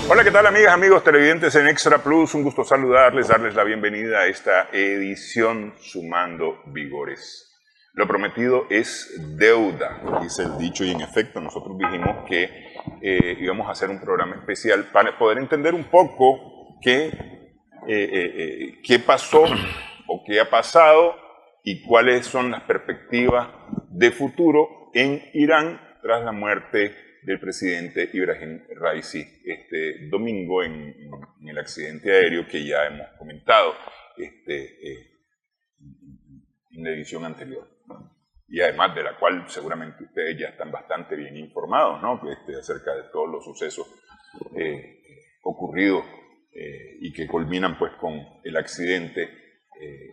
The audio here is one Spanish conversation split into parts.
Hola, ¿qué tal amigas, amigos televidentes en Extra Plus? Un gusto saludarles, darles la bienvenida a esta edición Sumando Vigores. Lo prometido es deuda, dice el dicho, y en efecto nosotros dijimos que íbamos a hacer un programa especial para poder entender un poco qué pasó o qué ha pasado y cuáles son las perspectivas de futuro en Irán tras la muerte del presidente Ibrahim Raisi este domingo en el accidente aéreo que ya hemos comentado en la edición anterior. Y además de la cual seguramente ustedes ya están bastante bien informados, ¿no? Acerca de todos los sucesos ocurridos y que culminan pues con el accidente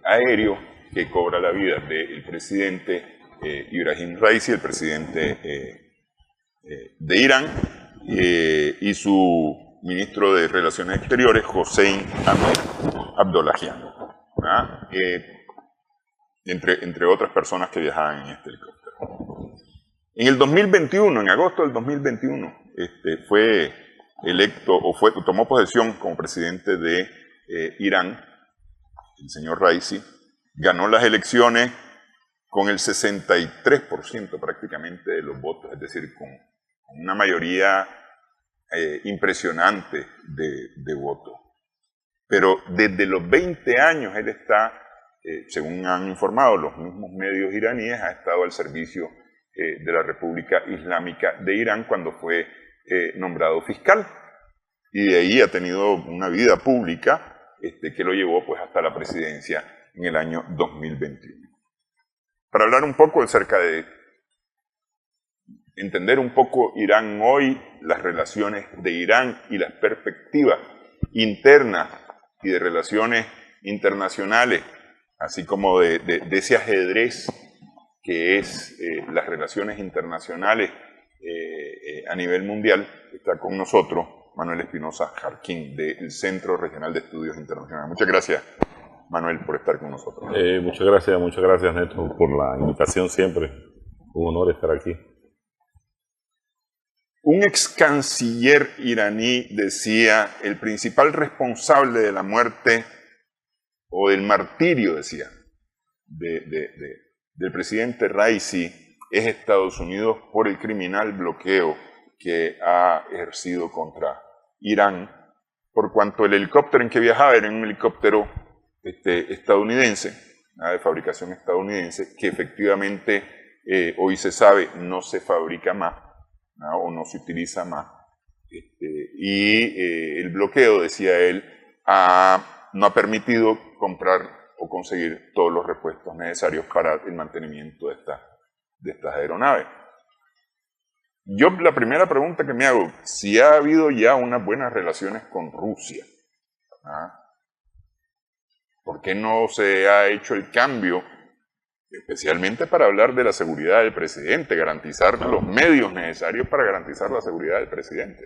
aéreo que cobra la vida del presidente Ibrahim Raisi, el presidente de Irán, y su ministro de Relaciones Exteriores, Hossein Abdollahian, entre otras personas que viajaban en este helicóptero. En el 2021, en agosto del 2021, fue electo tomó posesión como presidente de Irán, el señor Raisi, ganó las elecciones con el 63% prácticamente de los votos, es decir, con una mayoría impresionante de votos. Pero desde los 20 años él está, según han informado los mismos medios iraníes, ha estado al servicio de la República Islámica de Irán cuando fue nombrado fiscal. Y de ahí ha tenido una vida pública que lo llevó pues hasta la presidencia en el año 2021. Para hablar un poco acerca de entender un poco Irán hoy, las relaciones de Irán y las perspectivas internas y de relaciones internacionales, así como de ese ajedrez que es las relaciones internacionales a nivel mundial, está con nosotros Manuel Espinosa Jarquín, del Centro Regional de Estudios Internacionales. Muchas gracias, Manuel, por estar con nosotros. Muchas gracias, Neto, por la invitación siempre. Un honor estar aquí. Un ex canciller iraní decía, el principal responsable de la muerte o del martirio, decía, del presidente Raisi es Estados Unidos por el criminal bloqueo que ha ejercido contra Irán, por cuanto el helicóptero en que viajaba era un helicóptero estadounidense, de fabricación estadounidense, que efectivamente hoy se sabe no se fabrica más, o no se utiliza más, y el bloqueo, decía él, no ha permitido comprar o conseguir todos los repuestos necesarios para el mantenimiento de estas aeronaves. Yo la primera pregunta que me hago, si ha habido ya unas buenas relaciones con Rusia, ¿por qué no se ha hecho el cambio, especialmente para hablar de la seguridad del presidente, garantizar los medios necesarios para garantizar la seguridad del presidente?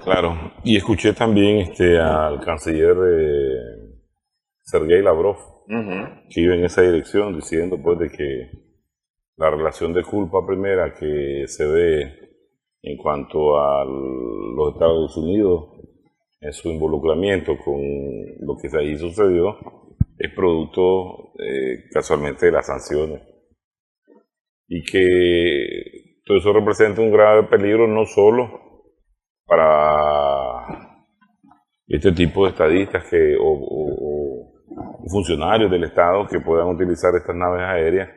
Claro, y escuché también al canciller Sergei Lavrov, que iba en esa dirección, diciendo pues de que la relación de culpa primera que se ve en cuanto a los Estados Unidos en su involucramiento con lo que ahí sucedió es producto casualmente de las sanciones, y que todo eso representa un grave peligro no solo para este tipo de estadistas o funcionarios del Estado que puedan utilizar estas naves aéreas,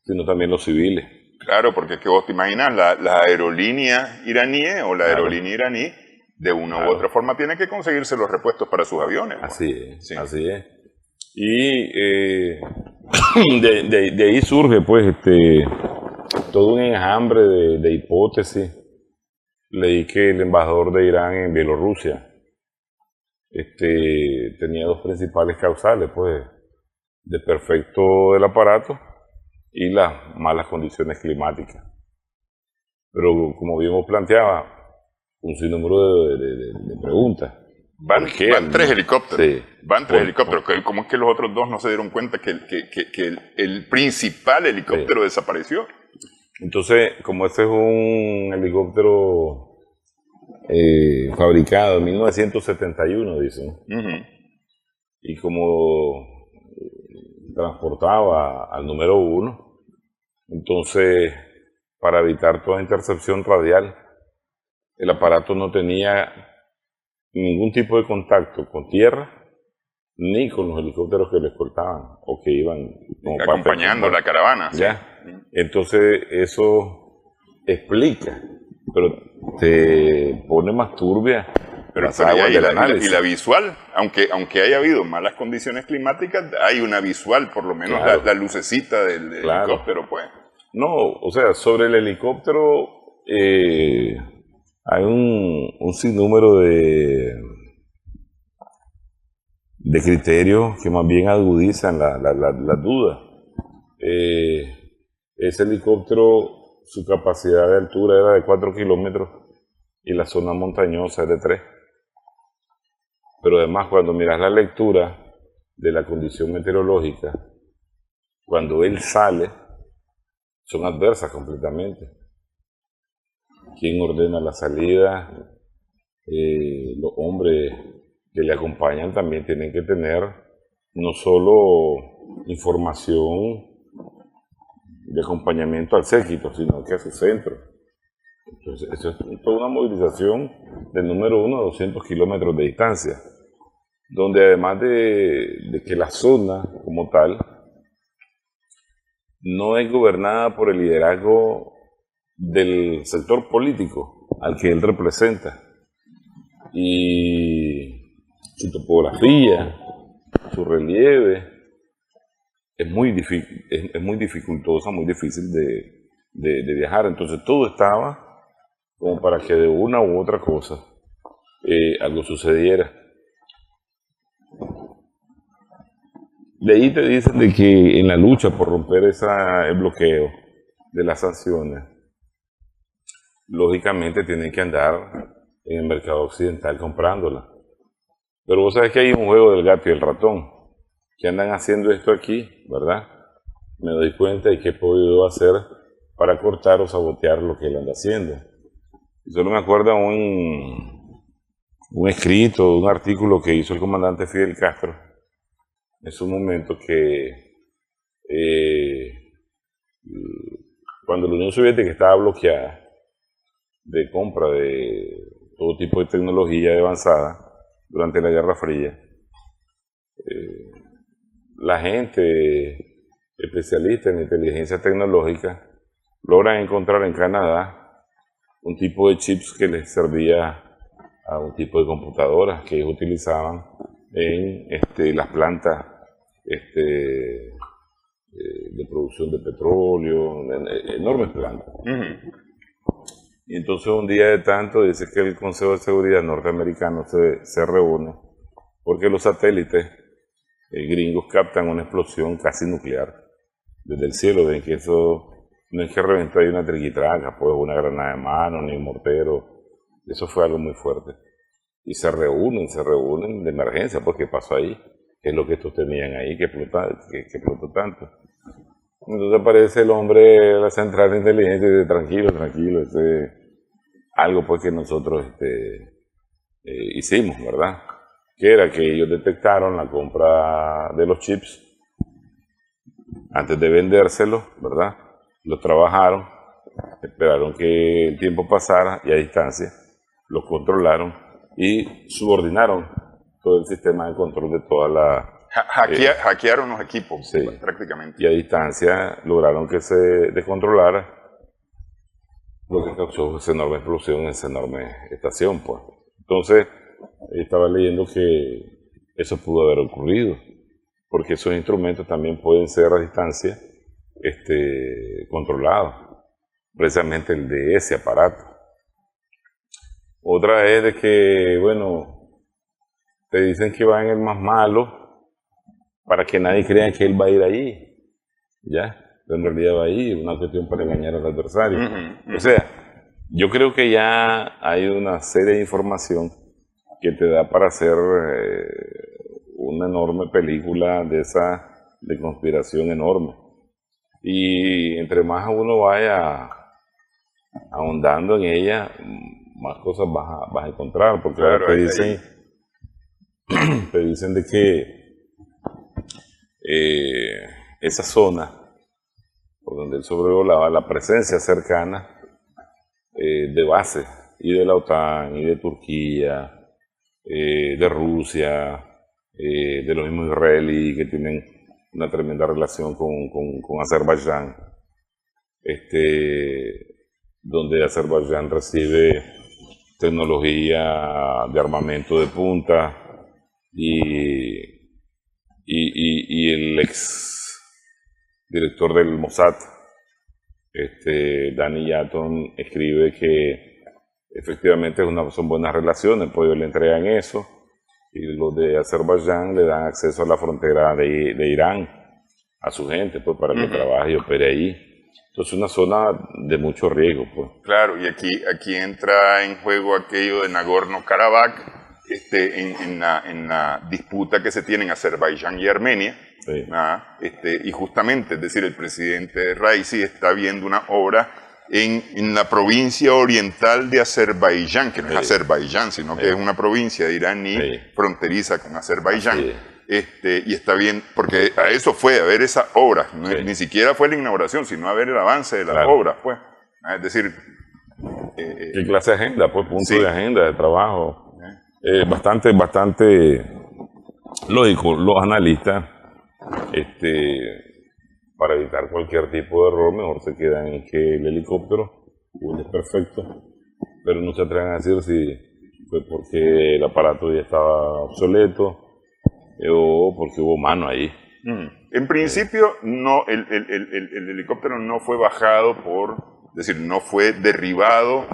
sino también los civiles. Claro, porque es que vos te imaginas, la aerolínea iraníes o la aerolínea iraní, de una u otra forma tiene que conseguirse los repuestos para sus aviones. Así es, sí. Así es. Y de ahí surge pues todo un enjambre de hipótesis. Leí que el embajador de Irán en Bielorrusia tenía dos principales causales, pues, desperfecto del aparato y las malas condiciones climáticas. Pero como bien vos planteaba, un sinnúmero de preguntas. Van tres helicópteros. Sí. Van tres helicópteros. ¿Cómo es que los otros dos no se dieron cuenta que el principal helicóptero desapareció? Entonces, como este es un helicóptero fabricado en 1971, dicen. Y como transportaba al número 1, entonces, para evitar toda intercepción radial, el aparato no tenía ningún tipo de contacto con tierra ni con los helicópteros que le escoltaban o que iban como acompañando la caravana. ¿Ya? Sí. Entonces eso explica, pero te pone más turbia las aguas del análisis. Y la visual, aunque haya habido malas condiciones climáticas, hay una visual, por lo menos claro. la lucecita del helicóptero, pues. No, o sea, sobre el helicóptero hay un sinnúmero de criterios que más bien agudizan la duda. Ese helicóptero, su capacidad de altura era de 4 kilómetros y la zona montañosa es de 3. Pero además, cuando miras la lectura de la condición meteorológica, cuando él sale, son adversas completamente. ¿Quién ordena la salida? Los hombres que le acompañan también tienen que tener no solo información de acompañamiento al séquito, sino que a su centro. Entonces, eso es toda una movilización del número 1 a 200 kilómetros de distancia, donde además de que la zona como tal no es gobernada por el liderazgo del sector político al que él representa, y su topografía, su relieve, es muy dificultosa, muy difícil de viajar. Entonces todo estaba como para que de una u otra cosa algo sucediera. De ahí te dicen de que en la lucha por romper el bloqueo de las sanciones, lógicamente tienen que andar en el mercado occidental comprándola. Pero vos sabés que hay un juego del gato y el ratón, que andan haciendo esto aquí, ¿verdad? Me doy cuenta de qué he podido hacer para cortar o sabotear lo que él anda haciendo. Solo me acuerdo un escrito, un artículo que hizo el comandante Fidel Castro en su momento, que cuando la Unión Soviética estaba bloqueada de compra de todo tipo de tecnología avanzada durante la Guerra Fría, la gente especialista en inteligencia tecnológica logran encontrar en Canadá un tipo de chips que les servía a un tipo de computadoras que ellos utilizaban en las plantas de producción de petróleo, enormes plantas. Y entonces un día de tanto dice que el Consejo de Seguridad norteamericano se reúne porque los satélites gringos captan una explosión casi nuclear desde el cielo. Ven que eso no es que reventó ahí una triquitraca, pues una granada de mano, ni un mortero. Eso fue algo muy fuerte. Y se reúnen de emergencia, pues ¿qué pasó ahí? ¿Qué es lo que estos tenían ahí que explotó tanto? Entonces aparece el hombre de la central de inteligencia y dice, tranquilo, algo pues que nosotros hicimos, ¿verdad? Que era que ellos detectaron la compra de los chips antes de vendérselos, ¿verdad? Los trabajaron, esperaron que el tiempo pasara y a distancia los controlaron y subordinaron todo el sistema de control de toda la... hackearon los equipos, sí, prácticamente. Y a distancia lograron que se descontrolara, lo que causó esa enorme explosión en esa enorme estación, pues. Entonces, estaba leyendo que eso pudo haber ocurrido, porque esos instrumentos también pueden ser a distancia controlados, precisamente el de ese aparato. Otra es de que, bueno, te dicen que va en el más malo para que nadie crea que él va a ir ahí, ¿ya? Pero en realidad va a ir, una cuestión para engañar al adversario. O sea, yo creo que ya hay una serie de información que te da para hacer una enorme película de conspiración enorme. Y entre más uno vaya ahondando en ella, más cosas vas a encontrar, porque claro, ahora te dicen de que esa zona por donde él sobrevolaba, la presencia cercana de bases y de la OTAN y de Turquía, de Rusia, de los mismos israelíes que tienen una tremenda relación con Azerbaiyán, donde Azerbaiyán recibe tecnología de armamento de punta y el ex director del Mossad, Danny Yaton, escribe que efectivamente son buenas relaciones, pues ellos le entregan eso y los de Azerbaiyán le dan acceso a la frontera de Irán a su gente, pues para que trabaje y opere ahí. Entonces es una zona de mucho riesgo, pues. Claro, y aquí entra en juego aquello de Nagorno-Karabaj, en la disputa que se tiene en Azerbaiyán y Armenia. Sí. Y justamente, es decir, el presidente Raisi está viendo una obra en la provincia oriental de Azerbaiyán, que no es Azerbaiyán, sino que es una provincia iraní fronteriza con Azerbaiyán. Y está bien, porque a eso fue, a ver esa obra, ni siquiera fue la inauguración, sino a ver el avance de las obras, pues. Es decir... ¿Qué clase de agenda? Pues punto de agenda, de trabajo. Bastante lógico. Los analistas, para evitar cualquier tipo de error, mejor se quedan en que el helicóptero es perfecto, pero no se atreven a decir si fue porque el aparato ya estaba obsoleto o porque hubo mano ahí. En principio, no, el helicóptero no fue bajado es decir, no fue derribado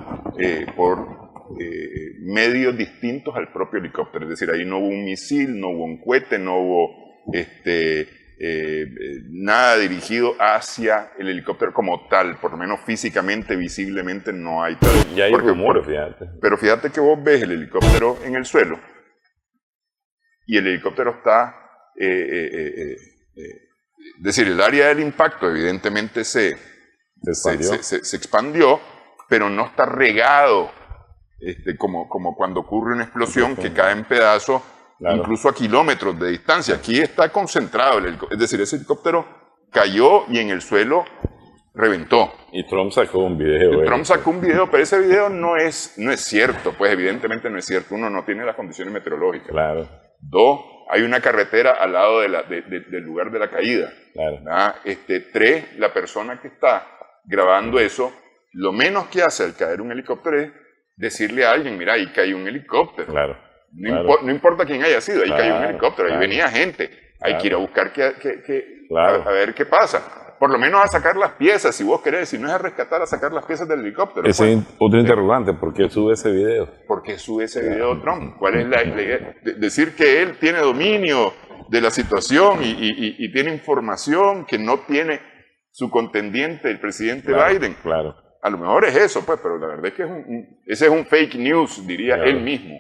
por medios distintos al propio helicóptero. Es decir, ahí no hubo un misil, no hubo un cohete, no hubo nada dirigido hacia el helicóptero como tal, por lo menos físicamente, visiblemente no hay tal. Y hay rumores, fíjate. Pero fíjate que vos ves el helicóptero en el suelo y el helicóptero está, es decir, el área del impacto evidentemente se expandió, pero no está regado como cuando ocurre una explosión que cae en pedazos. Claro. Incluso a kilómetros de distancia. Aquí está concentrado el helicóptero. Es decir, ese helicóptero cayó y en el suelo reventó. Y Trump sacó un video. Trump sacó un video, pero ese video no es cierto. Pues evidentemente no es cierto. Uno no tiene las condiciones meteorológicas. Claro. Dos, hay una carretera al lado del lugar de la caída. Claro. Tres, la persona que está grabando eso, lo menos que hace al caer un helicóptero es decirle a alguien, mira, ahí cayó un helicóptero. Claro. No importa quién haya sido, ahí cayó un helicóptero, ahí venía gente, hay que ir a buscar a ver qué pasa. Por lo menos a sacar las piezas, si vos querés, si no es a rescatar, a sacar las piezas del helicóptero. Ese es otro interrogante, ¿por qué sube ese video? ¿Por qué sube ese video Trump? ¿Cuál es la idea? Decir que él tiene dominio de la situación y tiene información que no tiene su contendiente, el presidente Biden. Claro. A lo mejor es eso, pues, pero la verdad es que ese es un fake news, diría él mismo.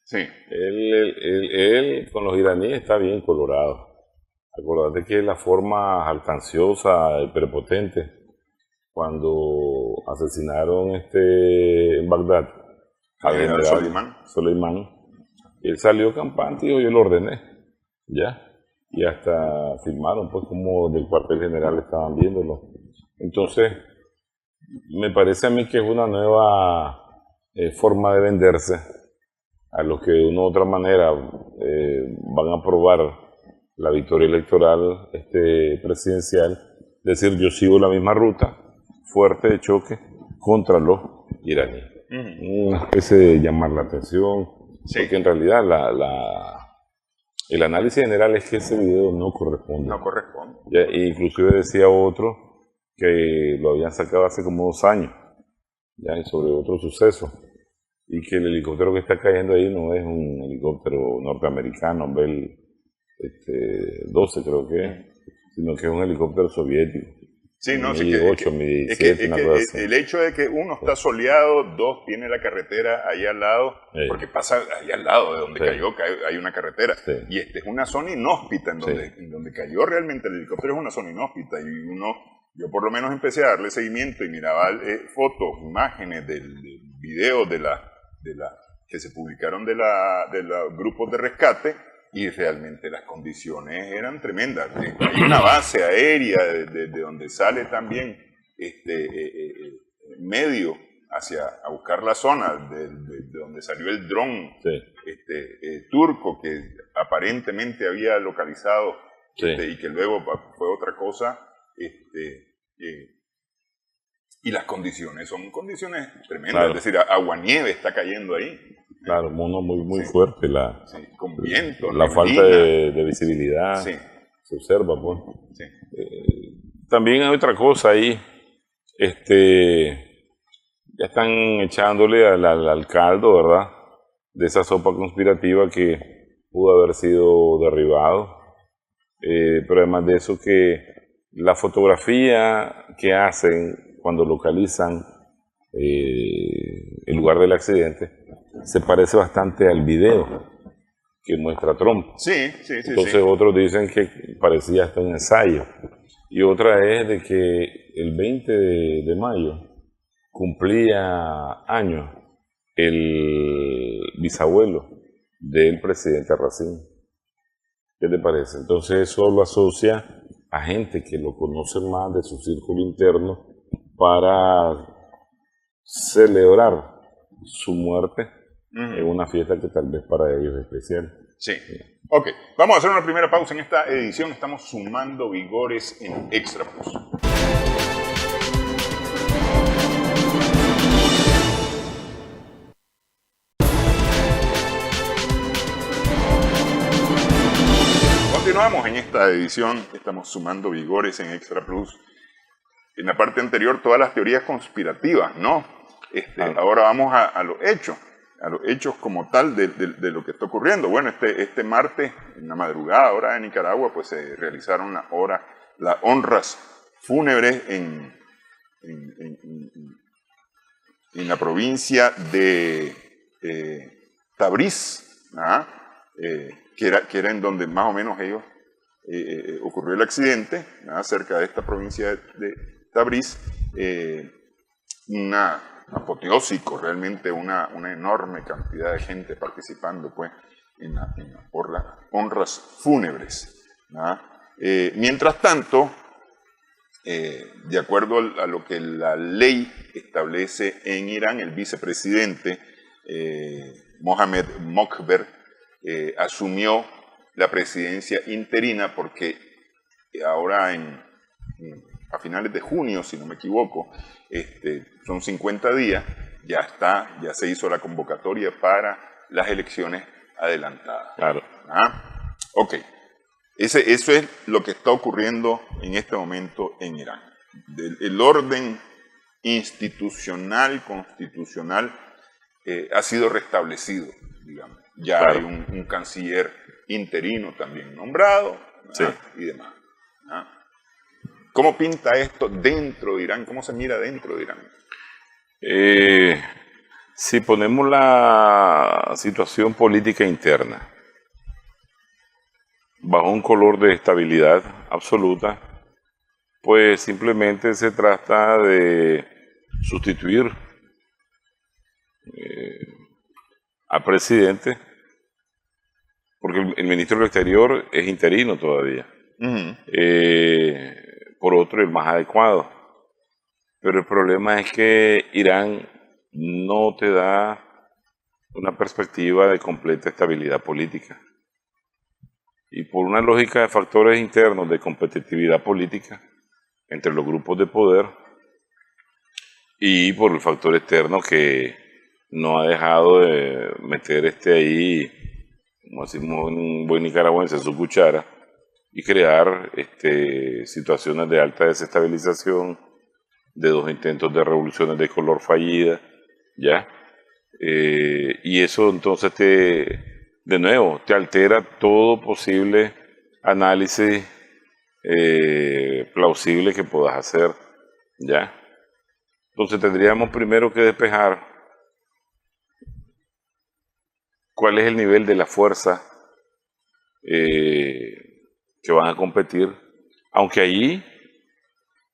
Sí. Él con los iraníes está bien colorado. Acordate que la forma altanciosa y prepotente cuando asesinaron en Bagdad al general Soleimán, él salió campante y yo lo ordené, ya, y hasta filmaron pues como del cuartel general estaban viéndolo. Entonces me parece a mí que es una nueva forma de venderse a los que de una u otra manera van a aprobar la victoria electoral presidencial, decir yo sigo la misma ruta fuerte de choque contra los iraníes. Una especie de llamar la atención, porque en realidad el análisis general es que ese video no corresponde. No corresponde. Ya, inclusive decía otro que lo habían sacado hace como 2 años, ya, sobre otro suceso, y que el helicóptero que está cayendo ahí no es un helicóptero norteamericano, Bell 12 creo que es, sino que es un helicóptero soviético. Sí, no, Mi 8, mi 17, una cosa así. El hecho de que uno está soleado, dos, tiene la carretera ahí al lado, porque pasa ahí al lado de donde cayó, hay una carretera, y es una zona inhóspita en donde cayó realmente el helicóptero, es una zona inhóspita, y yo por lo menos empecé a darle seguimiento y miraba fotos, imágenes del videos que se publicaron de los grupos de rescate, y realmente las condiciones eran tremendas. Hay una base aérea de donde sale también medio a buscar la zona de donde salió el dron turco que aparentemente había localizado y que luego fue otra cosa. Y las condiciones son condiciones tremendas, claro. Es decir, aguanieve está cayendo ahí. Claro, muy fuerte, con viento, la falta de visibilidad, se observa, pues. Sí. También hay otra cosa ahí, ya están echándole al caldo, ¿verdad?, de esa sopa conspirativa que pudo haber sido derribado, pero además de eso que la fotografía que hacen cuando localizan el lugar del accidente se parece bastante al video que muestra Trump. Sí. Entonces otros dicen que parecía hasta un ensayo. Y otra es de que el 20 de mayo cumplía años el bisabuelo del presidente Racine. ¿Qué te parece? Entonces eso lo asocia a gente que lo conoce más de su círculo interno para celebrar su muerte en una fiesta que tal vez para ellos es especial. Sí. Ok, vamos a hacer una primera pausa en esta edición. Estamos sumando vigores en Extra Plus. Continuamos en esta edición. Estamos sumando vigores en Extra Plus. En la parte anterior, todas las teorías conspirativas, ¿no? Ahora vamos a los hechos. A los hechos como tal de lo que está ocurriendo. Bueno, este martes, en la madrugada, hora de Nicaragua, pues se realizaron las honras fúnebres en la provincia de Tabriz, que era en donde más o menos ocurrió el accidente, cerca de esta provincia de Tabriz, apoteósico, realmente una enorme cantidad de gente participando pues por las honras fúnebres. Mientras tanto, de acuerdo a lo que la ley establece en Irán, el vicepresidente Mohamed Mokber asumió la presidencia interina porque ahora a finales de junio, si no me equivoco, son 50 días, ya se hizo la convocatoria para las elecciones adelantadas. Claro. Ok, eso es lo que está ocurriendo en este momento en Irán. El orden constitucional, ha sido restablecido, digamos. Ya claro. Hay un canciller interino también nombrado, y demás. ¿Cómo pinta esto dentro de Irán? ¿Cómo se mira dentro de Irán? Si ponemos la situación política interna bajo un color de estabilidad absoluta, pues simplemente se trata de sustituir al presidente, porque el ministro del Exterior es interino todavía. Por otro, el más adecuado. Pero el problema es que Irán no te da una perspectiva de completa estabilidad política. Y por una lógica de factores internos de competitividad política entre los grupos de poder y por el factor externo que no ha dejado de meter ahí, como decimos en buen nicaragüense, su cuchara, y crear situaciones de alta desestabilización, de 2 intentos de revoluciones de color fallida, ¿ya? Y eso entonces de nuevo, te altera todo posible análisis plausible que puedas hacer, ¿ya? Entonces tendríamos primero que despejar cuál es el nivel de la fuerza que van a competir, aunque allí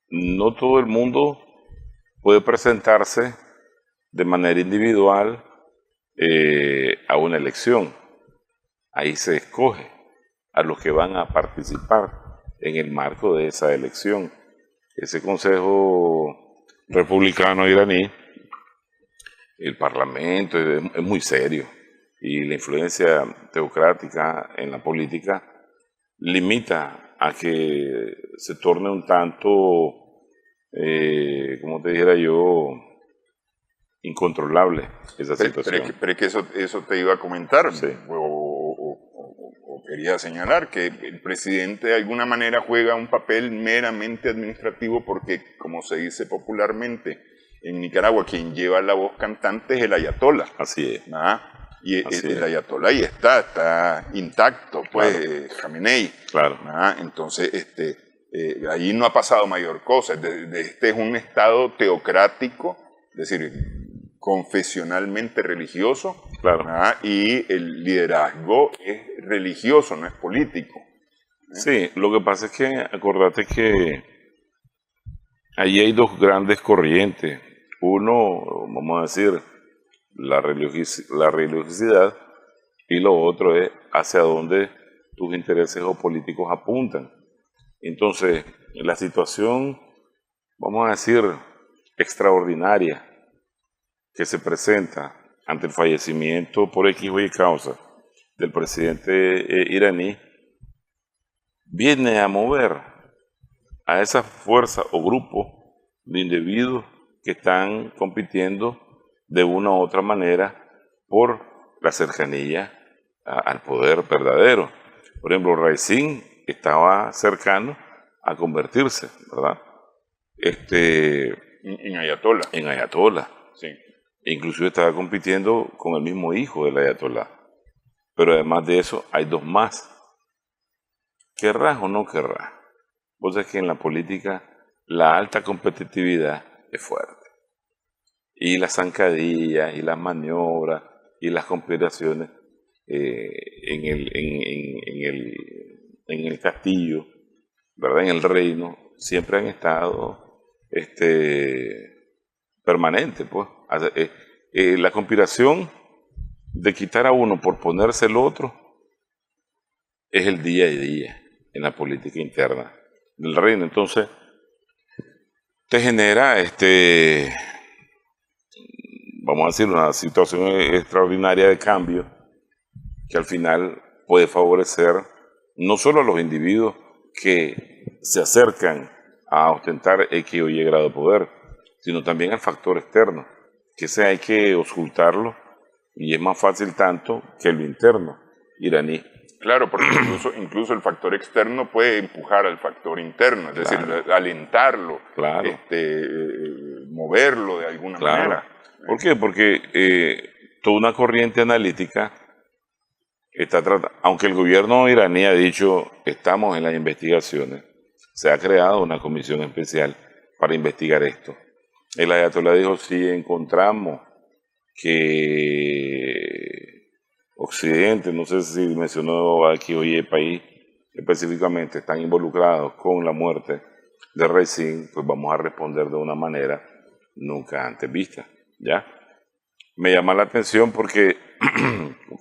no todo el mundo puede presentarse de manera individual a una elección. Ahí se escoge a los que van a participar en el marco de esa elección. Ese Consejo Republicano iraní, el Parlamento es muy serio y la influencia teocrática en la política limita a que se torne un tanto, como te dijera yo, incontrolable esa situación. Pero es que eso te iba a comentar, Sí. o quería señalar, que el presidente de alguna manera juega un papel meramente administrativo porque, como se dice popularmente, en Nicaragua quien lleva la voz cantante es el ayatolá. Así es. Y Así el es. ayatolá ahí está intacto, pues, Claro. Khamenei. Claro. Entonces, ahí no ha pasado mayor cosa. Este es un estado teocrático, es decir, confesionalmente religioso, Claro. y el liderazgo es religioso, no es político. Sí, lo que pasa es que acordate que allí hay dos grandes corrientes. Uno, vamos a decir, la religiosidad, y lo otro es hacia dónde tus intereses o políticos apuntan. Entonces, la situación, vamos a decir, extraordinaria que se presenta ante el fallecimiento por X o Y causa del presidente iraní, viene a mover a esa fuerza o grupo de individuos que están compitiendo de una u otra manera por la cercanía al poder verdadero. Por ejemplo, Raisín estaba cercano a convertirse, ¿verdad? En ayatolá. En ayatolá. Sí. Inclusive estaba compitiendo con el mismo hijo del ayatolá. Pero además de eso, hay dos más. ¿Querrás o no querrás? Vos sabés que en la política la alta competitividad es fuerte. Y las zancadillas, y las maniobras, y las conspiraciones en el castillo, ¿verdad? En el reino, siempre han estado permanentes, pues. La conspiración de quitar a uno por ponerse el otro es el día a día en la política interna del reino. Entonces, te genera vamos a decir, una situación extraordinaria de cambio que al final puede favorecer no solo a los individuos que se acercan a ostentar X o Y grado de poder, sino también al factor externo, que ese hay que ocultarlo y es más fácil tanto que lo interno iraní. Claro, porque incluso el factor externo puede empujar al factor interno, es decir, alentarlo, Claro. Moverlo de alguna manera. ¿Por qué? Porque toda una corriente analítica está tratando, aunque el gobierno iraní ha dicho estamos en las investigaciones, se ha creado una comisión especial para investigar esto. El ayatolá dijo, si encontramos que Occidente, no sé si mencionó aquí hoy el país específicamente, están involucrados con la muerte de Raisín, pues vamos a responder de una manera nunca antes vista, ¿ya? Me llama la atención porque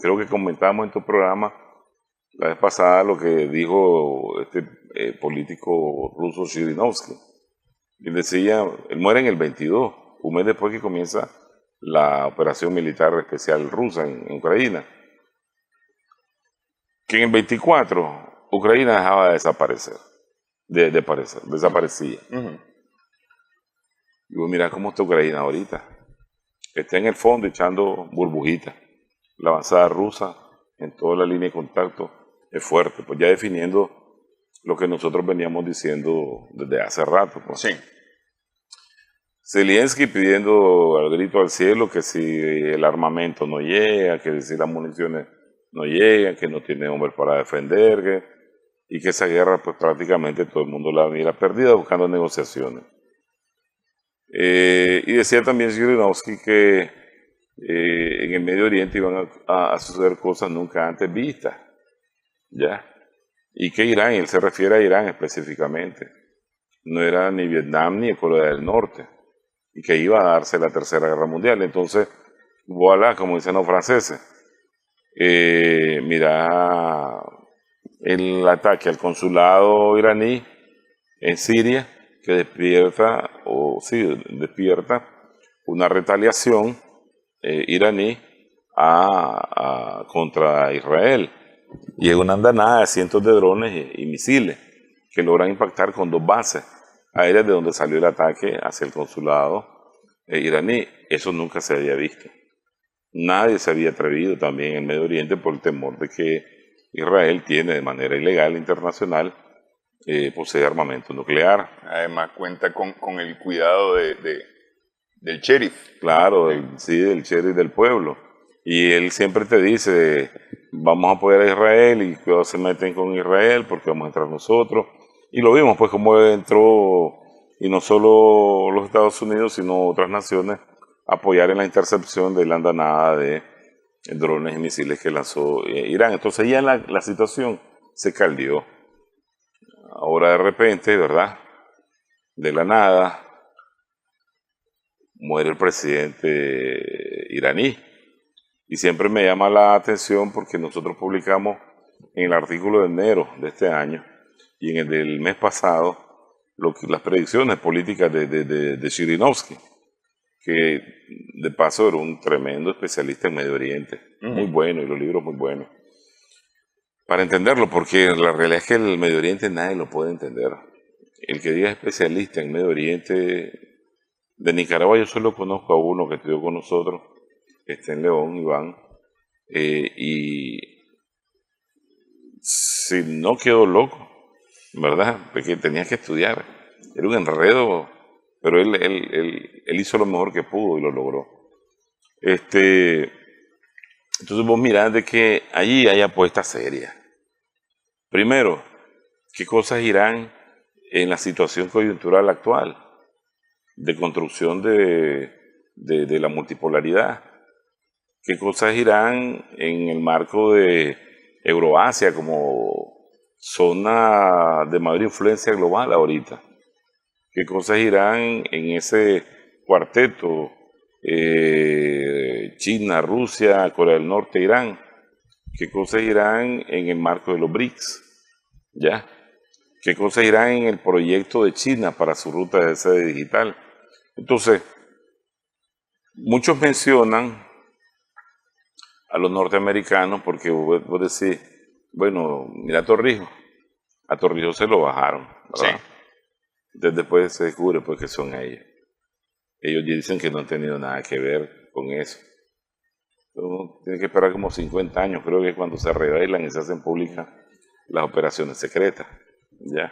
creo que comentamos en tu programa la vez pasada lo que dijo este político ruso Zhirinovsky. Él decía, él muere en el 22, un mes después que comienza la operación militar especial rusa en Ucrania. Que en el 24 Ucrania dejaba de desaparecer, desaparecía. Y vos mirá cómo está Ucrania ahorita. Está en el fondo echando burbujitas. La avanzada rusa en toda la línea de contacto es fuerte, pues ya definiendo lo que nosotros veníamos diciendo desde hace rato. Pues. Sí. Zelensky pidiendo al grito al cielo que si el armamento no llega, que si las municiones no llegan, que no tiene hombres para defender, y que esa guerra pues prácticamente todo el mundo la mira perdida buscando negociaciones. Y decía también Zhirinovsky que en el Medio Oriente iban a suceder cosas nunca antes vistas, ¿ya? Y que Irán, y él se refiere a Irán específicamente, no era ni Vietnam ni Corea del Norte, y que iba a darse la Tercera Guerra Mundial. Entonces, voilà, como dicen los franceses, mira el ataque al consulado iraní en Siria, que despierta una retaliación iraní contra Israel. Y es una andanada de cientos de drones y misiles que logran impactar con 2 bases aéreas de donde salió el ataque hacia el consulado iraní. Eso nunca se había visto. Nadie se había atrevido también en Medio Oriente por el temor de que Israel tiene de manera ilegal internacional posee armamento nuclear. Además cuenta con el cuidado del sheriff. Claro, del sheriff del pueblo. Y él siempre te dice, vamos a apoyar a Israel y cuidado se meten con Israel porque vamos a entrar nosotros. Y lo vimos pues como entró, y no solo los Estados Unidos, sino otras naciones, apoyar en la intercepción de la andanada de drones y misiles que lanzó Irán. Entonces ya la situación se caldeó. Ahora de repente, ¿verdad? De la nada, muere el presidente iraní. Y siempre me llama la atención porque nosotros publicamos en el artículo de enero de este año y en el del mes pasado las predicciones políticas de Zhirinovsky, que de paso era un tremendo especialista en Medio Oriente, muy bueno, y los libros muy buenos. Para entenderlo, porque la realidad es que el Medio Oriente nadie lo puede entender. El que diga especialista en Medio Oriente, de Nicaragua yo solo conozco a uno que estudió con nosotros, que está en León, Iván, y si no quedó loco, ¿verdad? Porque tenía que estudiar. Era un enredo, pero él hizo lo mejor que pudo y lo logró. Entonces vos mirás de que allí hay apuestas serias. Primero, ¿qué cosas irán en la situación coyuntural actual de construcción de la multipolaridad? ¿Qué cosas irán en el marco de Euroasia como zona de mayor influencia global ahorita? ¿Qué cosas irán en ese cuarteto China, Rusia, Corea del Norte, Irán? ¿Qué cosas irán en el marco de los BRICS? ¿Ya? ¿Qué cosas irán en el proyecto de China para su ruta de sede digital? Entonces, muchos mencionan a los norteamericanos porque vos decís, bueno, mira a Torrijos se lo bajaron, ¿verdad? Sí. Entonces después se descubre pues que son ellos. Ellos dicen que no han tenido nada que ver con eso. Uno tiene que esperar como 50 años, creo que cuando se revelan y se hacen públicas las operaciones secretas, ¿ya?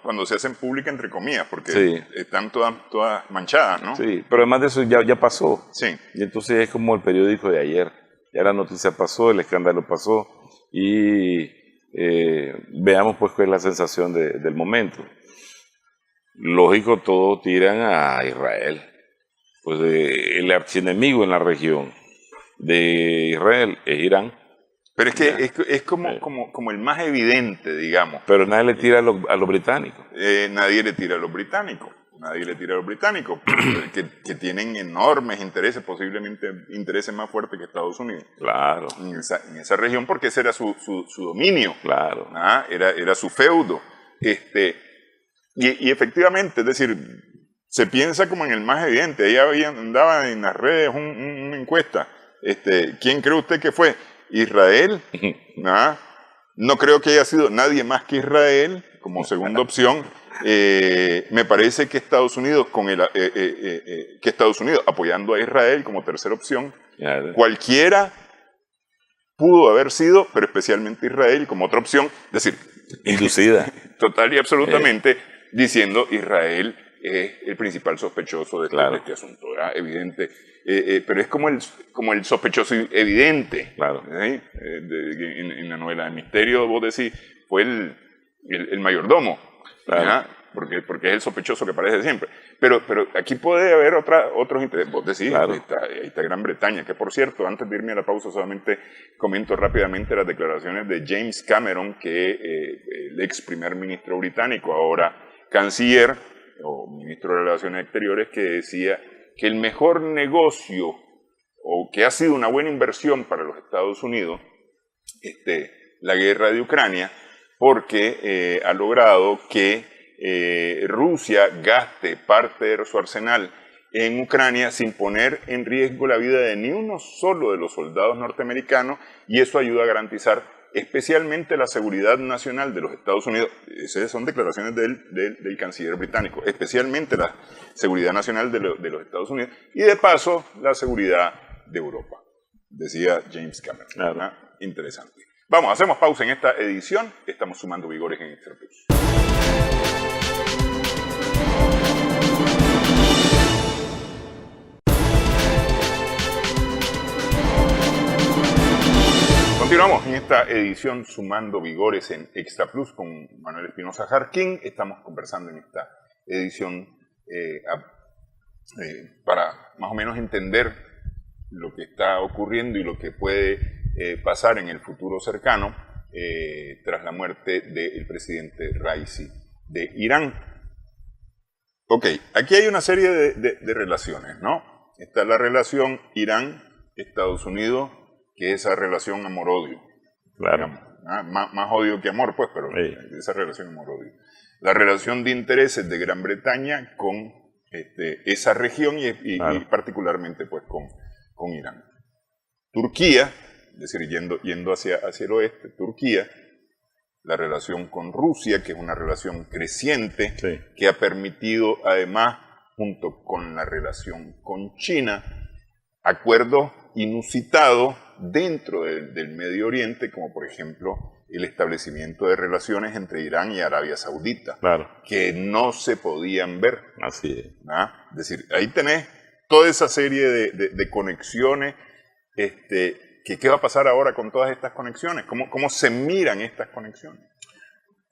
Cuando se hacen públicas, entre comillas, porque sí, están todas manchadas, ¿no? Sí, pero además de eso ya pasó. Sí. Y entonces es como el periódico de ayer. Ya la noticia pasó, el escándalo pasó y veamos pues cuál es la sensación del momento. Lógico, todos tiran a Israel. Pues el archienemigo en la región de Israel es Irán. Pero es que es como el más evidente, digamos. Pero nadie le tira a los británicos. Nadie le tira a los británicos. Nadie le tira a los británicos, que tienen enormes intereses, posiblemente intereses más fuertes que Estados Unidos. Claro. En esa región, porque ese era su dominio. Claro. Era su feudo. Y efectivamente, es decir, se piensa como en el más evidente. Ahí andaba en las redes una encuesta. ¿Quién cree usted que fue? Israel. No creo que haya sido nadie más que Israel como segunda opción. Me parece que Estados Unidos apoyando a Israel como tercera opción. Cualquiera pudo haber sido, pero especialmente Israel como otra opción. Es decir, inducida. Total y absolutamente diciendo Israel es el principal sospechoso de este asunto, ¿verdad? Evidente. Pero es como el sospechoso evidente. Claro. En la novela de misterio, vos decís, fue el mayordomo. Claro. Porque es el sospechoso que aparece siempre. Pero aquí puede haber otros intereses. Vos decís, claro. ahí está Gran Bretaña, que por cierto, antes de irme a la pausa, solamente comento rápidamente las declaraciones de James Cameron, que el ex primer ministro británico, ahora canciller o ministro de Relaciones Exteriores, que decía que el mejor negocio o que ha sido una buena inversión para los Estados Unidos, la guerra de Ucrania, porque ha logrado que Rusia gaste parte de su arsenal en Ucrania sin poner en riesgo la vida de ni uno solo de los soldados norteamericanos, y eso ayuda a garantizar especialmente la seguridad nacional de los Estados Unidos. Esas son declaraciones del canciller británico, especialmente la seguridad nacional de los Estados Unidos y de paso la seguridad de Europa, decía James Cameron. Claro. Interesante. Vamos, hacemos pausa en esta edición. Estamos sumando vigores en Extra Plus. Continuamos en esta edición Sumando Vigores en Extra Plus con Manuel Espinosa Jarquín. Estamos conversando en esta edición para más o menos entender lo que está ocurriendo y lo que puede pasar en el futuro cercano tras la muerte del presidente Raisi de Irán. Ok, aquí hay una serie de relaciones, ¿no? Está la relación Irán-Estados Unidos, que es esa relación amor-odio. Claro. Más odio que amor, pues, pero sí, esa relación amor-odio. La relación de intereses de Gran Bretaña con esa región y particularmente pues con Irán. Turquía, es decir, yendo hacia el oeste, Turquía, la relación con Rusia, que es una relación creciente, Sí. que ha permitido además, junto con la relación con China, acuerdos inusitados dentro del Medio Oriente, como por ejemplo el establecimiento de relaciones entre Irán y Arabia Saudita, Claro. que no se podían ver. Así es. Es decir, ahí tenés toda esa serie de conexiones. ¿Qué va a pasar ahora con todas estas conexiones? ¿Cómo se miran estas conexiones?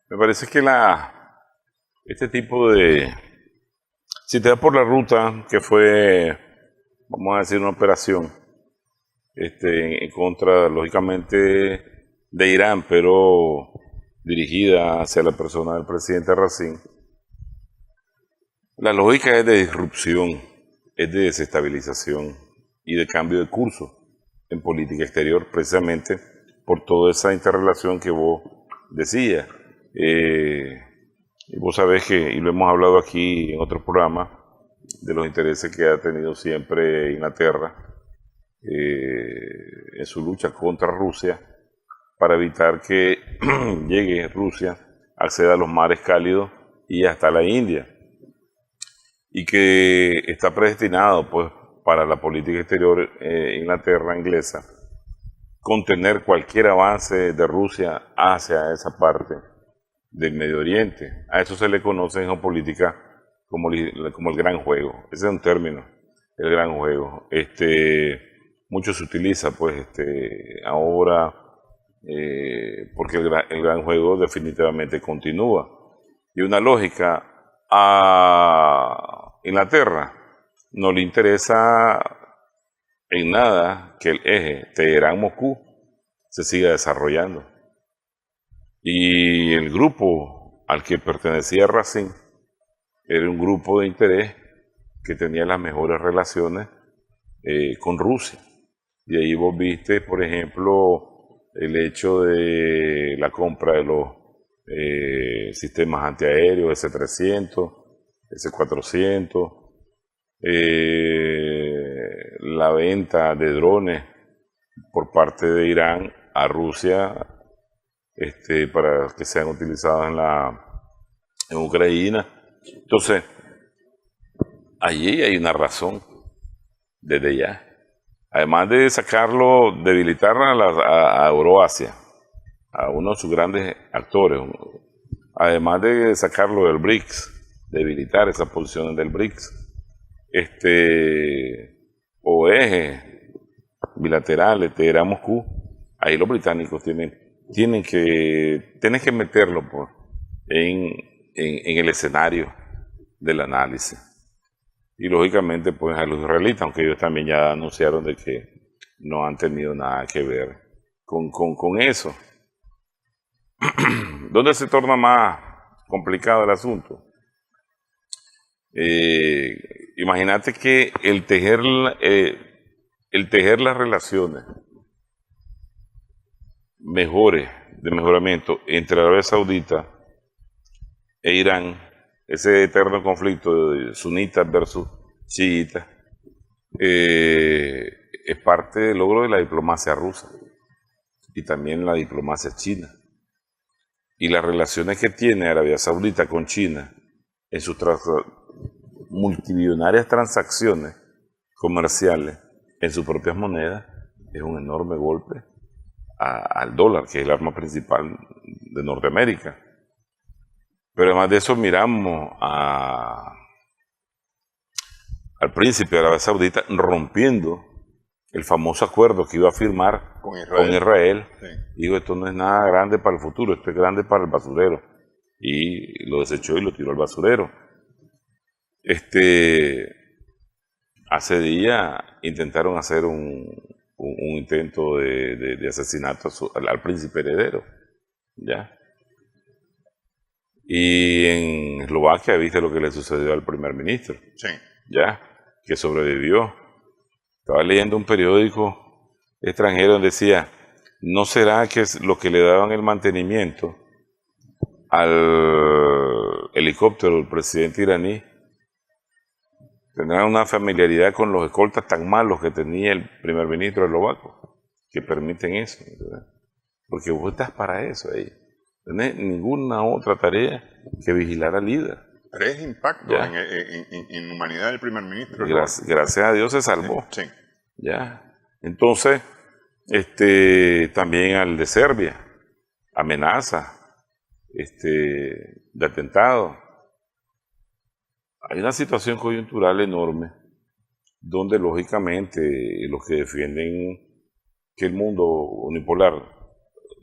Me parece que este tipo de... Si te vas por la ruta que fue, vamos a decir, una operación en contra, lógicamente, de Irán, pero dirigida hacia la persona del presidente Raisi, la lógica es de disrupción, es de desestabilización y de cambio de curso en política exterior, precisamente por toda esa interrelación que vos decías. Y vos sabés que, y lo hemos hablado aquí en otros programas, de los intereses que ha tenido siempre Inglaterra en su lucha contra Rusia para evitar que llegue Rusia, acceda a los mares cálidos y hasta la India, y que está predestinado pues para la política exterior Inglaterra inglesa contener cualquier avance de Rusia hacia esa parte del Medio Oriente. A eso se le conoce en geopolítica como el gran juego. Ese es un término, el gran juego. Mucho se utiliza pues ahora porque el gran juego definitivamente continúa. Y una lógica a Inglaterra no le interesa en nada que el eje Teherán-Moscú se siga desarrollando. Y el grupo al que pertenecía Racine era un grupo de interés que tenía las mejores relaciones con Rusia. Y ahí vos viste, por ejemplo, el hecho de la compra de los sistemas antiaéreos S-300, S-400, la venta de drones por parte de Irán a Rusia para que sean utilizados en Ucrania. Entonces, allí hay una razón desde ya. Además de sacarlo, debilitar a Euroasia, a uno de sus grandes actores, además de sacarlo del BRICS, debilitar esas posiciones del BRICS, o ejes bilaterales, Teherán-Moscú, ahí los británicos tienen que meterlo en el escenario del análisis. Y lógicamente pues a los israelitas, aunque ellos también ya anunciaron de que no han tenido nada que ver con eso. ¿Dónde se torna más complicado el asunto? imagínate que el tejer las relaciones mejores, de mejoramiento entre Arabia Saudita e Irán, ese eterno conflicto de sunitas versus chiitas, es parte del logro de la diplomacia rusa y también la diplomacia china. Y las relaciones que tiene Arabia Saudita con China en sus multimillonarias transacciones comerciales en sus propias monedas es un enorme golpe al dólar, que es el arma principal de Norteamérica. Pero además de eso miramos al príncipe de Arabia Saudita rompiendo el famoso acuerdo que iba a firmar con Israel. Sí. Digo, esto no es nada grande para el futuro, esto es grande para el basurero. Y lo desechó y lo tiró al basurero. Hace días intentaron hacer un intento de asesinato al príncipe heredero, ¿ya? Y en Eslovaquia viste lo que le sucedió al primer ministro, sí, ¿ya? Que sobrevivió. Estaba leyendo un periódico extranjero donde decía, ¿no será que los que le daban el mantenimiento al helicóptero del presidente iraní tendrán una familiaridad con los escoltas tan malos que tenía el primer ministro eslovaco, que permiten eso, ¿verdad? Porque vos estás para eso ahí. No tenés ninguna otra tarea que vigilar al líder. 3 impactos en humanidad del primer ministro. Gracias a Dios se salvó. Sí. ¿Ya? Entonces, también al de Serbia, amenaza de atentado. Hay una situación coyuntural enorme donde lógicamente los que defienden que el mundo unipolar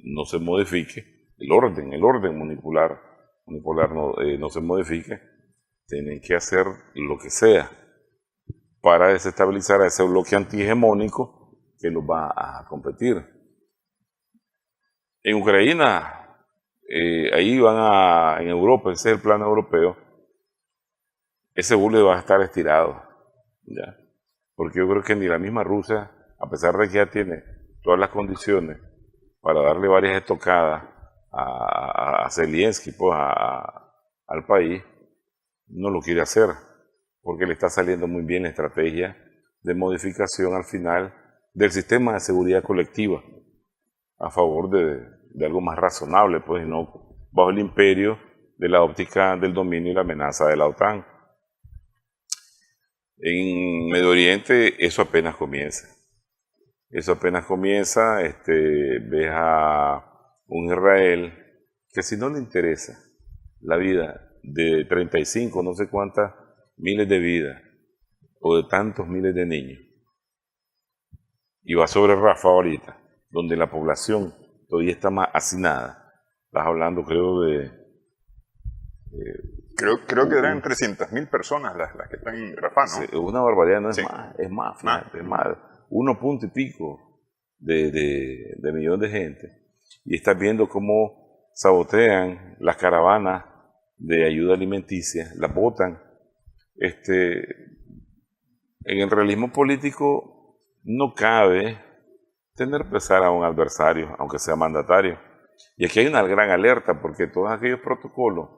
no se modifique, el orden unipolar no se modifique, tienen que hacer lo que sea para desestabilizar a ese bloque antihegemónico que los va a competir. En Ucrania, ahí en Europa, ese es el plano europeo, ese bule va a estar estirado, ¿ya? Porque yo creo que ni la misma Rusia, a pesar de que ya tiene todas las condiciones para darle varias estocadas a Zelensky, pues, al país, no lo quiere hacer, porque le está saliendo muy bien la estrategia de modificación al final del sistema de seguridad colectiva, a favor de algo más razonable, pues, no bajo el imperio de la óptica del dominio y la amenaza de la OTAN. En Medio Oriente eso apenas comienza. Ves a un Israel que si no le interesa la vida de 35, no sé cuántas miles de vidas, o de tantos miles de niños, y va sobre Rafah ahorita, donde la población todavía está más hacinada. Estás hablando, creo, Creo que eran 300.000 personas las que están en Rafah, ¿no? Sí, es una barbaridad, no es sí. más, fíjate, es más, 1 punto y pico de millón de gente. Y estás viendo cómo sabotean las caravanas de ayuda alimenticia, las botan. En el realismo político no cabe tener pesar a un adversario, aunque sea mandatario. Y aquí hay una gran alerta, porque todos aquellos protocolos,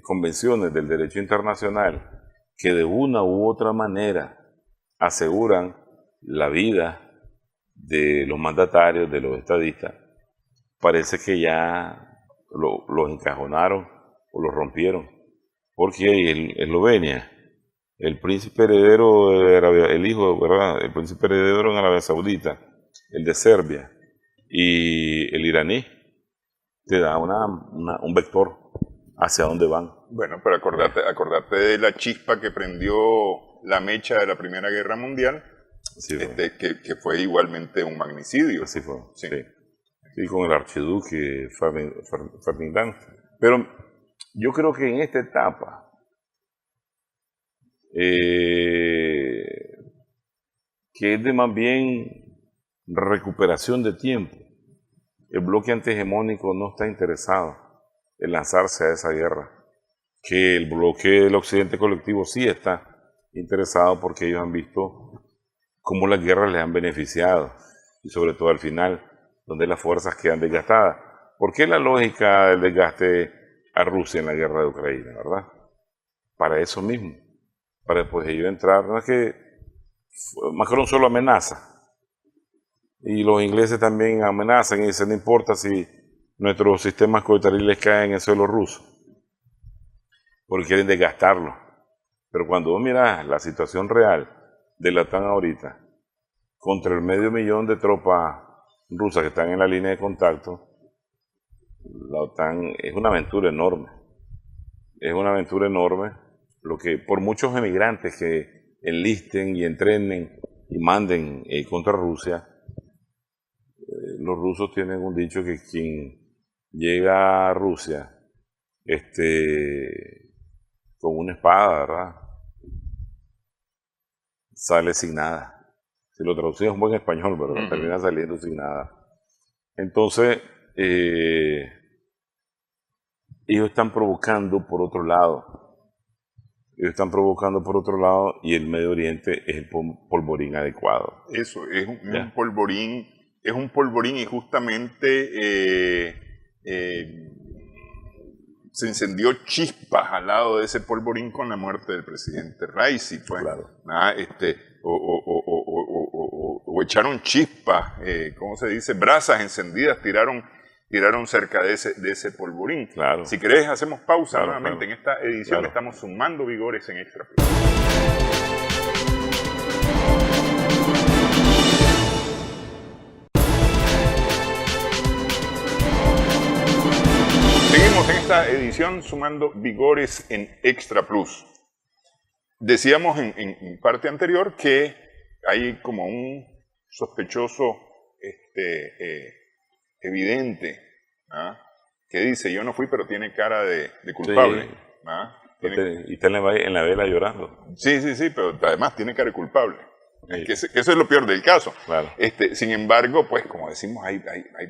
convenciones del derecho internacional que de una u otra manera aseguran la vida de los mandatarios, de los estadistas, parece que ya los encajonaron o los rompieron. Porque en Eslovenia, el príncipe heredero de Arabia, el hijo, ¿verdad? El príncipe heredero en Arabia Saudita, el de Serbia y el iraní, te da un vector hacia dónde van. Bueno, pero acordate de la chispa que prendió la mecha de la Primera Guerra Mundial, sí, que fue igualmente un magnicidio. Así fue, sí. Sí, con el archiduque Ferdinand. Pero yo creo que en esta etapa, que es de más bien recuperación de tiempo, el bloque antihegemónico no está interesado en lanzarse a esa guerra. que el bloque del occidente colectivo sí está interesado porque ellos han visto cómo las guerras les han beneficiado y sobre todo al final, donde las fuerzas quedan desgastadas. ¿Por qué la lógica del desgaste a Rusia en la guerra de Ucrania, verdad? Para eso mismo, para después ellos entrar. No es que Macron solo amenaza, y los ingleses también amenazan y dicen no importa si nuestros sistemas coheteriles caen en el suelo ruso, porque quieren desgastarlo. Pero cuando vos mirás la situación real de la OTAN ahorita, contra el 500.000 de tropas rusas que están en la línea de contacto, la OTAN es una aventura enorme. Es una aventura enorme, lo que por muchos emigrantes que enlisten y entrenen y manden contra Rusia, los rusos tienen un dicho que quien llega a Rusia con una espada, ¿verdad?, sale sin nada. Si lo traducimos en buen español, pero termina saliendo sin nada. Entonces, ellos están provocando por otro lado. Ellos están provocando por otro lado y el Medio Oriente es el polvorín adecuado. Eso, es un polvorín, y justamente se encendió chispas al lado de ese polvorín con la muerte del presidente Raisi, pues. Claro. O echaron chispas, ¿cómo se dice? Brasas encendidas, tiraron cerca de ese polvorín. Claro. Si querés, hacemos pausa nuevamente claro. en esta edición. Claro. Estamos sumando vigores en Extra. Seguimos en esta edición sumando vigores en Extra Plus. Decíamos en parte anterior que hay como un sospechoso evidente, que dice, yo no fui, pero tiene cara de culpable. Sí. Tiene... Y está en la vela llorando. Sí, pero además tiene cara de culpable. Sí. Que eso es lo peor del caso. Claro. Sin embargo, pues como decimos, hay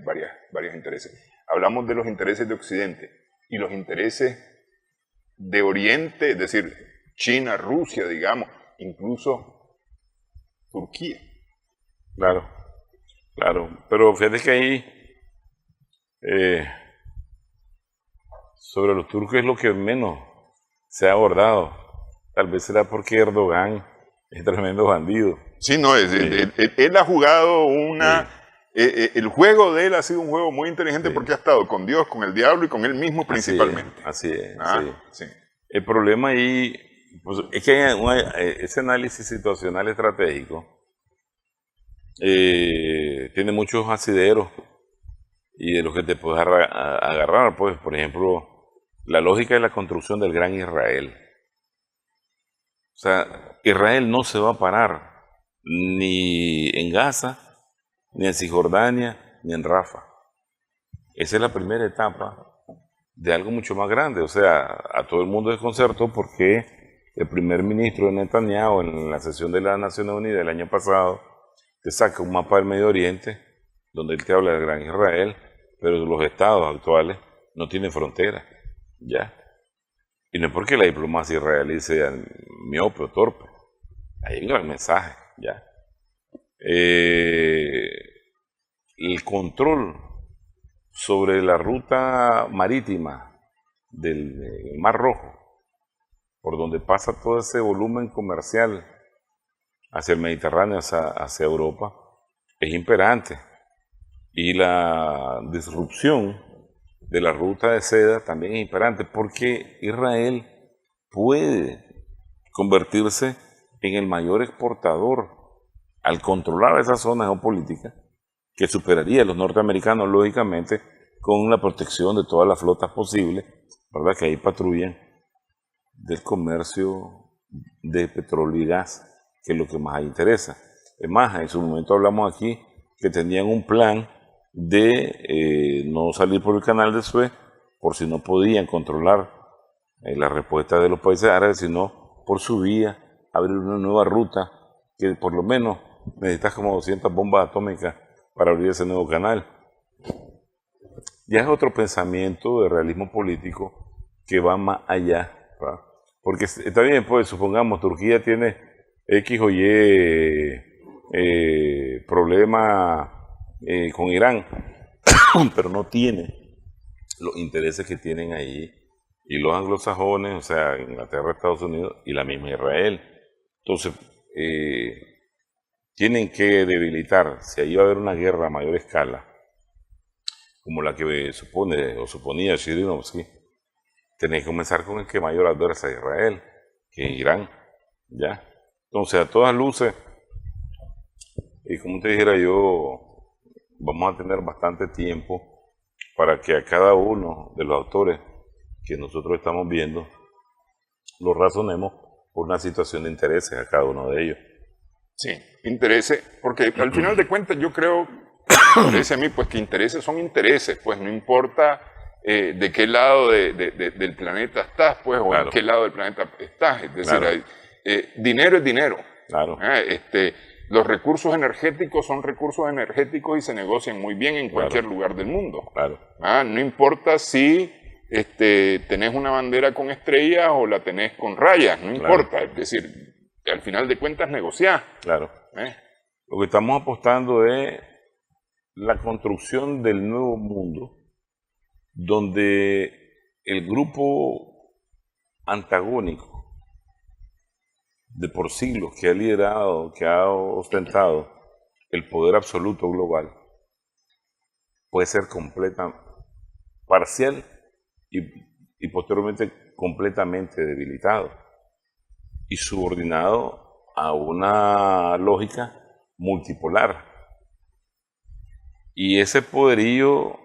varios intereses. Hablamos de los intereses de Occidente y los intereses de Oriente, es decir, China, Rusia, digamos, incluso Turquía. Claro. Pero fíjate que ahí, sobre los turcos es lo que menos se ha abordado. Tal vez será porque Erdogan es tremendo bandido. Sí, no, él ha jugado el juego de él ha sido un juego muy inteligente porque ha estado con Dios, con el diablo y con él mismo principalmente. Así es. Sí. El problema ahí pues, es que ese análisis situacional estratégico tiene muchos asideros y de los que te puedes agarrar, pues, por ejemplo, la lógica de la construcción del gran Israel. O sea, Israel no se va a parar ni en Gaza, ni en Cisjordania, ni en Rafa. Esa es la primera etapa de algo mucho más grande. O sea, a todo el mundo desconcertó porque el primer ministro de Netanyahu en la sesión de las Naciones Unidas el año pasado te saca un mapa del Medio Oriente donde él te habla del gran Israel, pero los estados actuales no tienen fronteras, ¿ya? Y no es porque la diplomacia israelí sea miope o torpe. Hay un gran mensaje, ¿ya? El control sobre la ruta marítima del Mar Rojo, por donde pasa todo ese volumen comercial hacia el Mediterráneo, hacia Europa, es imperante. Y la disrupción de la ruta de seda también es imperante, porque Israel puede convertirse en el mayor exportador al controlar esa zona geopolítica, que superaría a los norteamericanos, lógicamente, con la protección de todas las flotas posibles, ¿verdad?, que ahí patrullan, del comercio de petróleo y gas, que es lo que más interesa. Es más, en su momento hablamos aquí que tenían un plan de no salir por el canal de Suez, por si no podían controlar la respuesta de los países árabes, sino por su vía abrir una nueva ruta, que por lo menos necesitas como 200 bombas atómicas para abrir ese nuevo canal. Ya es otro pensamiento de realismo político que va más allá ¿verdad? Porque está bien, pues supongamos Turquía tiene X o Y problema con Irán, pero no tiene los intereses que tienen ahí y los anglosajones, o sea, Inglaterra, Estados Unidos y la misma Israel. Entonces, tienen que debilitar, si ahí va a haber una guerra a mayor escala, como la que supone o suponía Zhirinovsky, tenés que comenzar con el que mayor adversa a Israel, que es Irán, ¿ya? Entonces, a todas luces, y como te dijera yo, vamos a tener bastante tiempo para que a cada uno de los autores que nosotros estamos viendo lo razonemos por una situación de intereses a cada uno de ellos. Sí, intereses, porque al final de cuentas yo creo, parece a mí, pues que intereses son intereses, pues no importa de qué lado del planeta estás, pues, o en qué lado del planeta estás, es decir, dinero es dinero. Claro. Los recursos energéticos son recursos energéticos y se negocian muy bien en cualquier lugar del mundo. Claro. No importa si tenés una bandera con estrellas o la tenés con rayas, no importa, es decir, al final de cuentas negociar. Claro. Lo que estamos apostando es la construcción del nuevo mundo, donde el grupo antagónico de por siglos que ha liderado, que ha ostentado el poder absoluto global, puede ser completa, parcial y posteriormente completamente debilitado y subordinado a una lógica multipolar. Y ese poderío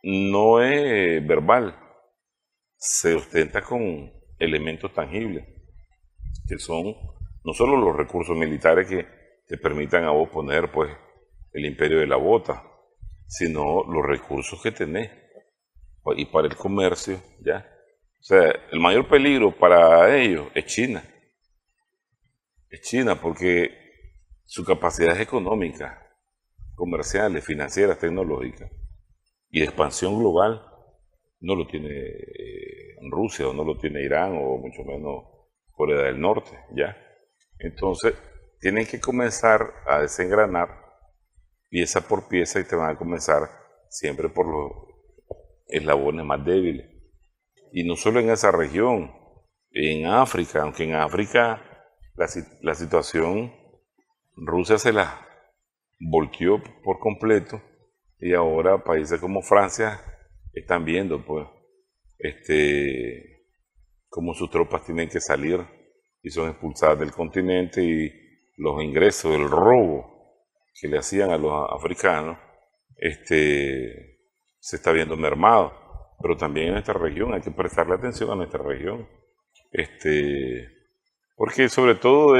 no es verbal, se ostenta con elementos tangibles, que son no solo los recursos militares que te permitan a vos poner pues el imperio de la bota, sino los recursos que tenés y para el comercio, ¿ya? O sea, el mayor peligro para ellos es China. Es China porque su capacidad económica, comerciales, financieras, tecnológicas y de expansión global no lo tiene Rusia o no lo tiene Irán o mucho menos Corea del Norte, ¿ya? Entonces, tienen que comenzar a desengranar pieza por pieza y te van a comenzar siempre por los eslabones más débiles. Y no solo en esa región, en África, aunque en África la situación, Rusia se la volteó por completo y ahora países como Francia están viendo pues cómo sus tropas tienen que salir y son expulsadas del continente y los ingresos, el robo que le hacían a los africanos se está viendo mermado, pero también en nuestra región hay que prestarle atención a nuestra región, porque sobre todo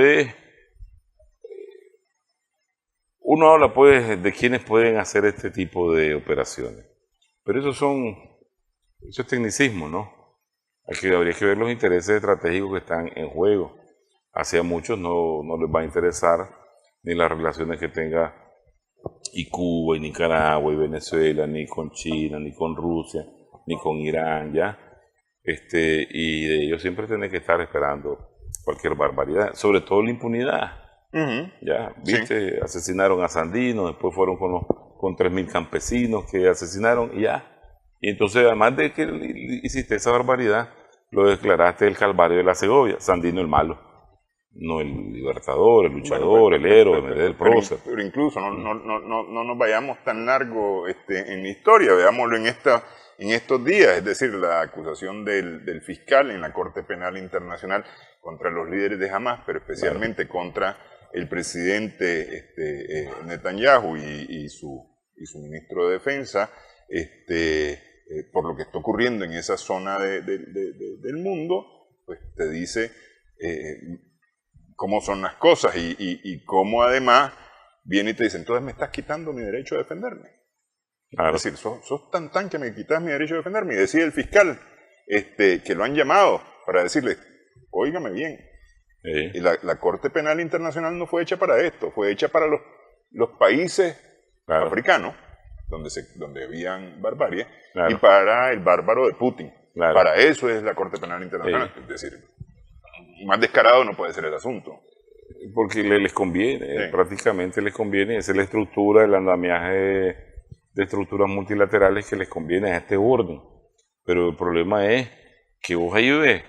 uno habla pues de quienes pueden hacer este tipo de operaciones, pero eso es tecnicismo, ¿no? Habría que ver los intereses estratégicos que están en juego. Hacia muchos no les va a interesar ni las relaciones que tenga y Cuba, y Nicaragua, y Venezuela, ni con China, ni con Rusia, ni con Irán, ¿ya? Y de ellos siempre tienen que estar esperando cualquier barbaridad, sobre todo la impunidad. ¿Ya? ¿Viste? Sí. Asesinaron a Sandino, después fueron con 3.000 campesinos que asesinaron y ya. Y entonces, además de que hiciste esa barbaridad, lo declaraste el Calvario de la Segovia, Sandino el malo, no el libertador, el luchador, el héroe, el prócer. Pero incluso no nos vayamos tan largo en la historia, veámoslo en estos días, es decir, la acusación del fiscal en la Corte Penal Internacional contra los líderes de Hamas, pero especialmente contra el presidente Netanyahu y su ministro de Defensa, por lo que está ocurriendo en esa zona del mundo, pues te dice cómo son las cosas y cómo además viene y te dice, entonces me estás quitando mi derecho a defenderme. Claro. Es decir, sos tan que me quitas mi derecho a defenderme. Y decía el fiscal que lo han llamado para decirle, óigame bien, y la Corte Penal Internacional no fue hecha para esto, fue hecha para los países africanos, donde habían barbarie, y para el bárbaro de Putin. Claro. Para eso es la Corte Penal Internacional. Es decir, más descarado no puede ser el asunto. Porque les conviene, prácticamente les conviene. Esa es la estructura, el andamiaje de estructuras multilaterales que les conviene a este orden. Pero el problema es que vos ayudes.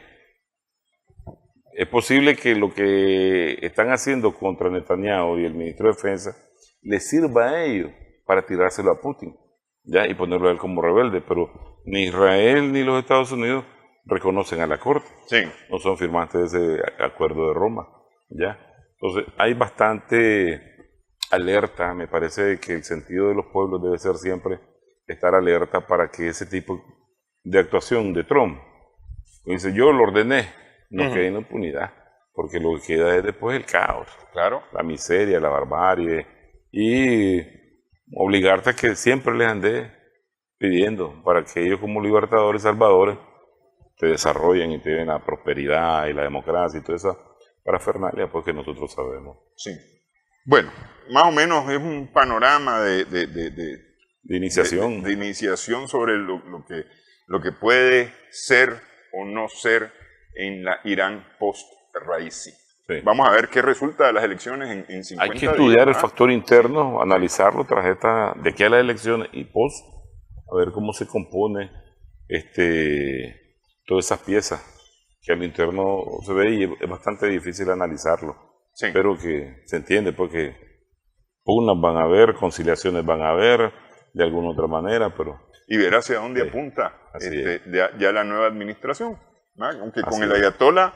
Es posible que lo que están haciendo contra Netanyahu y el ministro de Defensa les sirva a ellos para tirárselo a Putin, ¿ya? Y ponerlo a él como rebelde, pero ni Israel ni los Estados Unidos reconocen a la Corte. Sí. No son firmantes de ese acuerdo de Roma, ¿ya? Entonces hay bastante alerta. Me parece que el sentido de los pueblos debe ser siempre estar alerta para que ese tipo de actuación de Trump, dice yo lo ordené, no quede en impunidad, porque lo que queda es después el caos, Claro. la miseria, la barbarie, y obligarte a que siempre les ande pidiendo para que ellos como libertadores y salvadores te desarrollen y te den la prosperidad y la democracia y toda esa parafernalia, porque nosotros sabemos. Sí. Bueno, más o menos es un panorama de iniciación. De iniciación sobre lo que puede ser o no ser en la Irán post-Raisi. Sí. Vamos a ver qué resulta de las elecciones en 50 Hay que estudiar días, el factor interno, analizarlo de aquí a las elecciones y post, a ver cómo se compone todas esas piezas que al interno se ve y es bastante difícil analizarlo. Sí. Pero que se entiende porque pugnas van a haber, conciliaciones van a haber de alguna otra manera, pero... Y ver hacia dónde sí, apunta es. ya la nueva administración, ¿no? Aunque Así con el es. ayatollah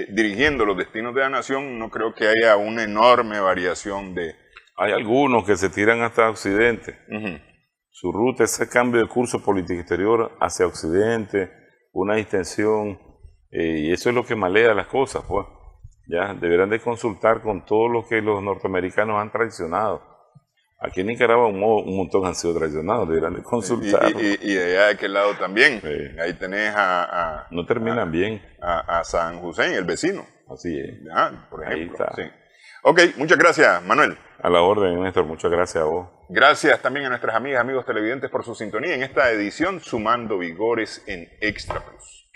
dirigiendo los destinos de la nación, no creo que haya una enorme variación de... Hay algunos que se tiran hasta Occidente. Su ruta es ese cambio de curso político exterior hacia Occidente, una distensión, y eso es lo que malea las cosas, pues. Ya deberán de consultar con todo lo que los norteamericanos han traicionado. Aquí en Nicaragua un montón han sido traicionados, deberán de consultar. Y de allá de aquel lado también. Sí. Ahí tenés No terminan bien. a San Hussein, el vecino. Así es. Por Ahí ejemplo. está. Sí. Ok, muchas gracias, Manuel. A la orden, Néstor. Muchas gracias a vos. Gracias también a nuestras amigas, amigos televidentes por su sintonía en esta edición Sumando Vigores en Extra Plus.